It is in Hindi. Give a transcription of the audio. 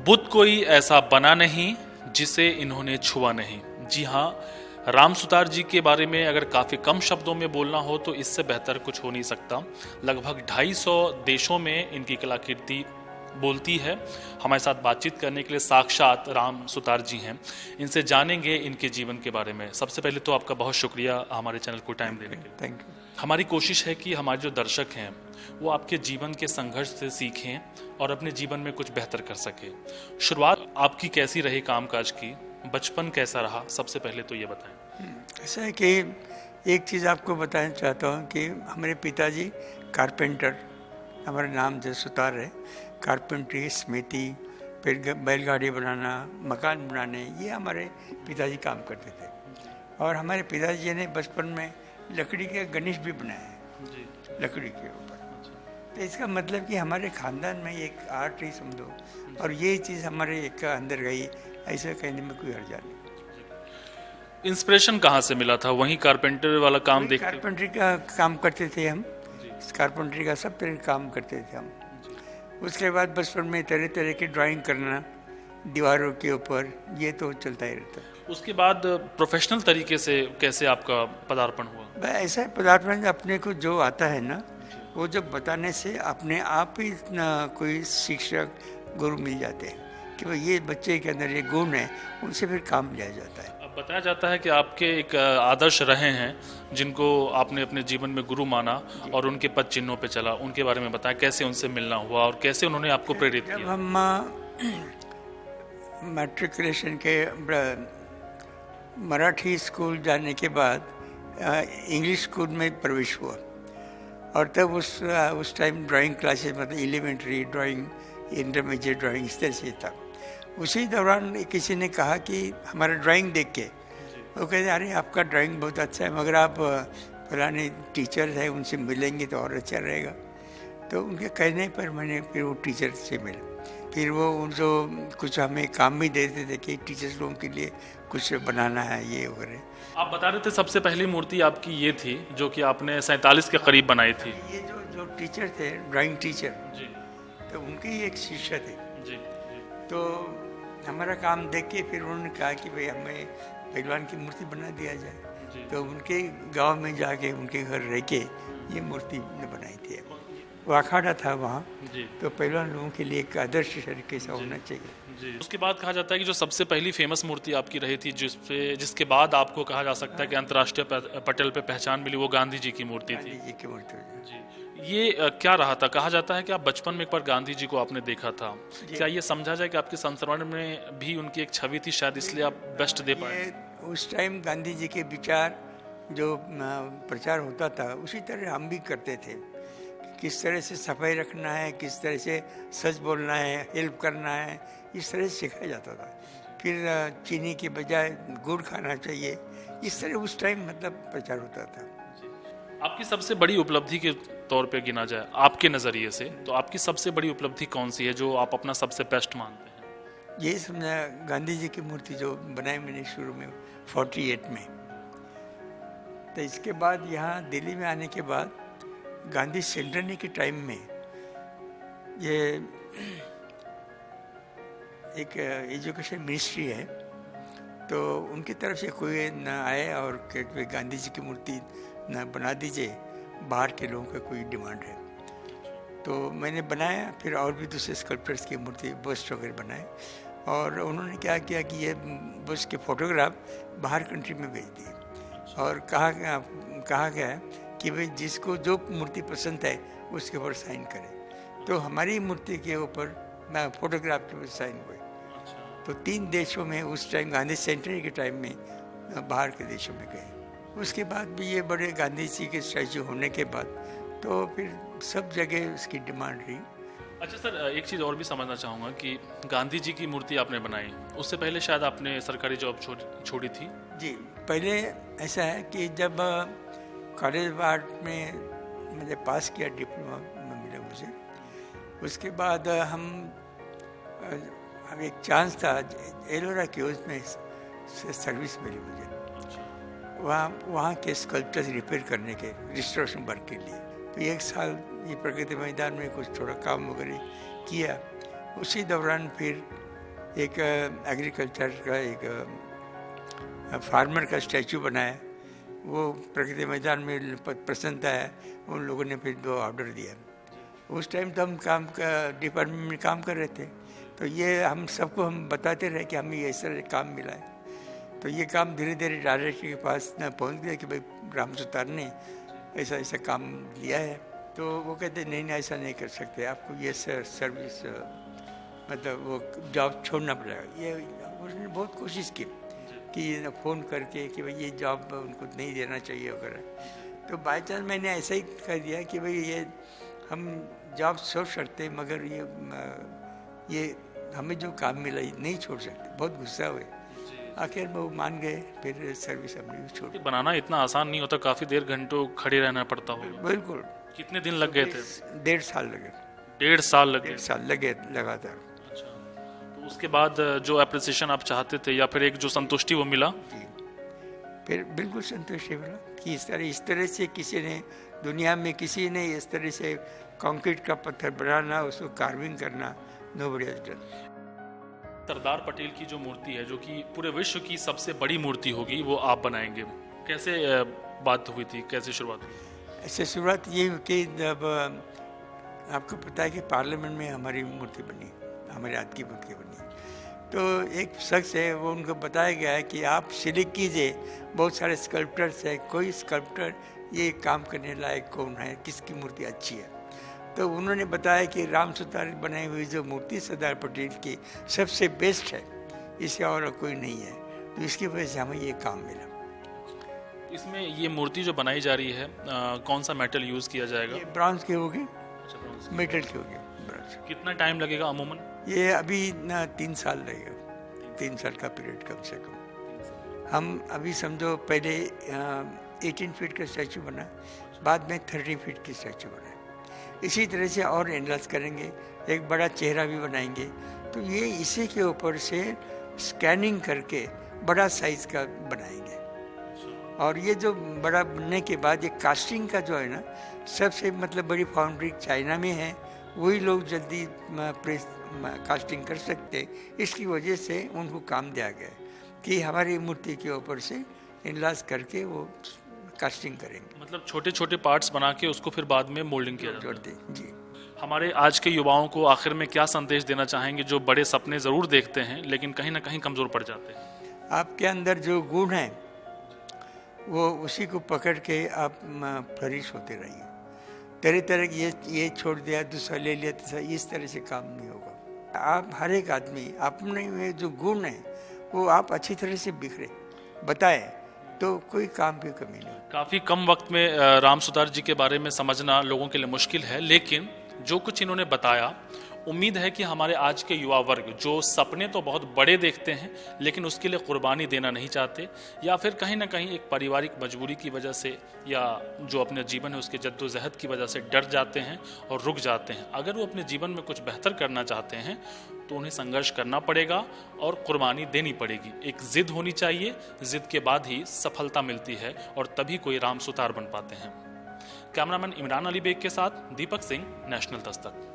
बुद्ध कोई ऐसा बना नहीं जिसे इन्होंने छुआ नहीं। जी हाँ, राम सुतार जी के बारे में अगर काफ़ी कम शब्दों में बोलना हो तो इससे बेहतर कुछ हो नहीं सकता। लगभग 250 देशों में इनकी कलाकृति बोलती है। हमारे साथ बातचीत करने के लिए साक्षात राम सुतार जी हैं। इनसे जानेंगे इनके जीवन के बारे में। सबसे पहले तो आपका बहुत शुक्रिया हमारे चैनल को टाइम देने के लिए। Thank you. हमारी कोशिश है कि हमारे जो दर्शक हैं वो आपके जीवन के संघर्ष से सीखें और अपने जीवन में कुछ बेहतर कर सके। शुरुआत आपकी कैसी रही कामकाज की? बचपन कैसा रहा? सबसे पहले तो ये बताएं। ऐसा है कि एक चीज़ आपको बताना चाहता हूँ कि हमारे पिताजी कारपेंटर, हमारा नाम जो सुतार है, कारपेंट्री, स्मृति, फिर बैलगाड़ी बनाना, मकान बनाने, ये हमारे पिताजी काम करते थे। और हमारे पिताजी ने बचपन में लकड़ी के गणेश भी बनाए हैं जी। लकड़ी के ऊपर। तो इसका मतलब कि हमारे ख़ानदान में एक आर्ट ही समझो, और ये चीज़ हमारे एक अंदर गई, ऐसा कहने में कोई हर्जा नहीं। इंस्पिरेशन कहाँ से मिला था? वहीं कारपेंटर वाला काम देखते? कारपेंट्री का काम करते थे हम, कारपेंट्री का सब तरह काम करते थे हम। उसके बाद बचपन में तरह तरह की ड्राइंग करना दीवारों के ऊपर, ये तो चलता ही रहता। उसके बाद प्रोफेशनल तरीके से कैसे आपका पदार्पण हुआ? ऐसा पदार्पण अपने को जो आता है ना, वो जब बताने से अपने आप ही इतना कोई शिक्षक गुरु मिल जाते हैं कि भाई ये बच्चे के अंदर ये गुण है, उनसे फिर काम लिया जाता है। अब बताया जाता है कि आपके एक आदर्श रहे हैं जिनको आपने अपने जीवन में गुरु माना और उनके पद चिन्हों पे चला। उनके बारे में बताएं, कैसे उनसे मिलना हुआ और कैसे उन्होंने आपको प्रेरित किया? जब हम मैट्रिकुलेशन के मराठी स्कूल जाने के बाद इंग्लिश स्कूल में प्रवेश हुआ, और तब उस टाइम ड्राइंग क्लासेस, मतलब एलिमेंट्री ड्राइंग, इंटरमीडिएट ड्राइंग, इस तरह से था। उसी दौरान किसी ने कहा कि हमारा ड्राइंग देख के, वो कहते अरे आपका ड्राइंग बहुत अच्छा है, मगर आप फलाने टीचर है उनसे मिलेंगे तो और अच्छा रहेगा। तो उनके कहने पर मैंने फिर वो टीचर से मिला। फिर वो उनको कुछ हमें काम भी देते थे कि टीचर्स लोगों के लिए कुछ बनाना है, ये वगैरह। आप बता रहे थे सबसे पहली मूर्ति आपकी ये थी जो कि आपने 47 के करीब बनाई थी। ये जो टीचर थे, ड्राइंग टीचर जी। तो उनके ही एक शिष्य थे। जी। तो हमारा काम देख के फिर उन्होंने कहा कि भाई हमें भगवान की मूर्ति बना दिया जाए। तो उनके गांव में जाके उनके घर रह के ये मूर्ति बनाई थी। वो अखाड़ा था वहाँ, तो पहलवान लोगों के लिए एक आदर्श तरीके से होना चाहिए। जी। उसके बाद कहा जाता है कि जो सबसे पहली फेमस मूर्ति आपकी रही थी जिसके बाद आपको कहा जा सकता है कि अंतर्राष्ट्रीय पटल पे पहचान मिली, वो गांधी जी की मूर्ति थी। जी की मूर्ति। जी। ये क्या रहा था? कहा जाता है कि आप बचपन में एक बार गांधी जी को आपने देखा था। क्या ये समझा जाए कि आपके संस्मरण में भी उनकी एक छवि थी, शायद इसलिए आप बेस्ट दे पाए? उस टाइम गांधी जी के विचार जो प्रचार होता था, उसी तरह हम भी करते थे। किस तरह से सफाई रखना है, किस तरह से सच बोलना है, हेल्प करना है, इस तरह से सिखाया जाता था। फिर चीनी के बजाय गुड़ खाना चाहिए, इस तरह उस टाइम मतलब प्रचार होता था। आपकी सबसे बड़ी उपलब्धि के तौर पे गिना जाए आपके नज़रिए से, तो आपकी सबसे बड़ी उपलब्धि कौन सी है जो आप अपना सबसे बेस्ट मानते हैं? ये समझा गांधी जी की मूर्ति जो बनाई मैंने शुरू में 48 में। तो इसके बाद यहाँ दिल्ली में आने के बाद गांधी सेंटेनरी के टाइम में ये एक एजुकेशन मिनिस्ट्री है, तो उनकी तरफ से कोई न आए और कि गांधी जी की मूर्ति न बना दीजिए, बाहर के लोगों का कोई डिमांड है। तो मैंने बनाया, फिर और भी दूसरे स्कल्पचर्स की मूर्ति, बस्ट वगैरह बनाए, और उन्होंने क्या किया कि ये बस्ट के फोटोग्राफ बाहर कंट्री में भेज दिए, और कहा गया कि भाई जिसको जो मूर्ति पसंद है उसके ऊपर साइन करे। तो हमारी मूर्ति के ऊपर मैं फोटोग्राफ के ऊपर साइन हुए। तो 3 देशों में उस टाइम गांधी सेंटेनरी के टाइम में बाहर के देशों में गए। उसके बाद भी ये बड़े गांधी जी के स्टैचू होने के बाद तो फिर सब जगह उसकी डिमांड रही। अच्छा सर, एक चीज़ और भी समझना चाहूँगा कि गांधी जी की मूर्ति आपने बनाई, उससे पहले शायद आपने सरकारी जॉब छोड़ी थी? जी, पहले ऐसा है कि जब कॉलेज ऑफ आर्ट में मैंने पास किया, डिप्लोमा में मिला मुझे, उसके बाद हम एक चांस था एलोरा के उसमें सर्विस मिली मुझे, वहाँ के स्कल्पचर्स रिपेयर करने के, रिस्टोरेशन वर्क के लिए। तो 1 साल ये प्रगति मैदान में कुछ थोड़ा काम वगैरह किया। उसी दौरान फिर एक एग्रीकल्चर का एक फार्मर का स्टैचू बनाया, वो प्रगति मैदान में पसंद आया, उन लोगों ने फिर 2 ऑर्डर दिया। उस टाइम तो हम काम का डिपार्टमेंट में काम कर रहे थे, तो ये हम सबको हम बताते रहे कि हमें ऐसा काम मिला है। तो ये काम धीरे धीरे डायरेक्टर के पास न पहुंच गया कि भाई राम सुतार ने ऐसा ऐसा काम लिया है। तो वो कहते नहीं नहीं ऐसा नहीं कर सकते, आपको ये सर्विस मतलब वो जॉब छोड़ना पड़ेगा। ये उसने बहुत कोशिश की कि फ़ोन करके कि भाई ये जॉब उनको नहीं देना चाहिए वगैरह। तो बाई चांस मैंने ऐसा ही कर दिया कि भाई ये हम जॉब छोड़ सकते मगर ये हमें जो काम मिला ये नहीं छोड़ सकते। बहुत गुस्सा हुए, आखिर वो मान गए, फिर सर्विस हमने भी छोड़ दी। बनाना इतना आसान नहीं होता, काफ़ी देर घंटों खड़े रहना पड़ता होगा। बिल्कुल। कितने दिन लग गए थे? 1.5 साल लगे। 1.5 साल लगे? 1.5 साल लगे लगातार। अच्छा, तो उसके बाद जो अप्रिसिएशन आप चाहते थे या फिर एक जो संतुष्टि वो मिला? जी, फिर बिल्कुल संतुष्टि मिला कि इस तरह से किसी ने दुनिया में किसी ने इस तरह से कंक्रीट का पत्थर बनाना, उसको कार्विंग करना, nobody has done. Sardar Patel की जो मूर्ति है, जो कि पूरे विश्व की सबसे बड़ी मूर्ति होगी, वो आप बनाएंगे। कैसे बात हुई थी, कैसे शुरुआत हुई? ऐसे शुरुआत ये हुई कि जब आपको पता है कि पार्लियामेंट में हमारी मूर्ति बनी, हमारे हाथ की मूर्ति बनी, तो एक शख्स है वो उनको बताया गया है कि आप सिलेक्ट कीजिए, बहुत सारे स्कल्प्टर्स हैं, कोई स्कल्प्टर ये काम करने लायक कौन है, किसकी मूर्ति अच्छी है। तो उन्होंने बताया कि राम सुतार बनाई हुई जो मूर्ति सरदार पटेल की सबसे बेस्ट है, इससे और कोई नहीं है। तो इसकी वजह से हमें ये काम मिला। इसमें ये मूर्ति जो बनाई जा रही है, कौन सा मेटल यूज़ किया जाएगा? ये ब्रॉन्ज की होगी, अच्छा, ब्रॉन्ज। मेटल की होगी ब्रॉन्ज। कितना टाइम लगेगा अमूमन? ये अभी ना 3 साल लगेगा, 3 साल का पीरियड कम से कम। हम अभी समझो पहले 18 फीट का स्टैचू बना, बाद में 30 फीट की स्टैचू बना। इसी तरह से और एनलार्ज करेंगे, एक बड़ा चेहरा भी बनाएंगे। तो ये इसी के ऊपर से स्कैनिंग करके बड़ा साइज का बनाएंगे। और ये जो बड़ा बनने के बाद ये कास्टिंग का जो है ना, सबसे मतलब बड़ी फाउंड्री चाइना में है, वही लोग जल्दी प्रेस कास्टिंग कर सकते। इसकी वजह से उनको काम दिया गया कि हमारी मूर्ति के ऊपर से एनलार्ज करके वो कास्टिंग करेंगे। मतलब छोटे छोटे पार्ट्स बना के उसको फिर बाद में मोल्डिंग किया जाता है। जी। हमारे आज के युवाओं को आखिर में क्या संदेश देना चाहेंगे, जो बड़े सपने ज़रूर देखते हैं लेकिन कहीं ना कहीं कमज़ोर पड़ जाते हैं? आपके अंदर जो गुण है वो उसी को पकड़ के आप फ्लरिश होते रहिए। तरह तरह की ये छोड़ दिया, दूसरा ले लिया, दूसरा, इस तरह से काम नहीं होगा। आप हर एक आदमी अपने में जो गुण है वो आप अच्छी तरह से बिखरे बताए तो कोई काम की कमी नहीं। काफ़ी कम वक्त में राम सुतार जी के बारे में समझना लोगों के लिए मुश्किल है, लेकिन जो कुछ इन्होंने बताया, उम्मीद है कि हमारे आज के युवा वर्ग जो सपने तो बहुत बड़े देखते हैं लेकिन उसके लिए कुर्बानी देना नहीं चाहते, या फिर कहीं ना कहीं एक पारिवारिक मजबूरी की वजह से या जो अपने जीवन है उसके जद्दोजहद की वजह से डर जाते हैं और रुक जाते हैं। अगर वो अपने जीवन में कुछ बेहतर करना चाहते हैं तो उन्हें संघर्ष करना पड़ेगा और कुर्बानी देनी पड़ेगी। एक जिद होनी चाहिए, जिद के बाद ही सफलता मिलती है और तभी कोई राम सुतार बन पाते हैं। कैमरामैन इमरान अली बेग के साथ दीपक सिंह, नेशनल दस्तक।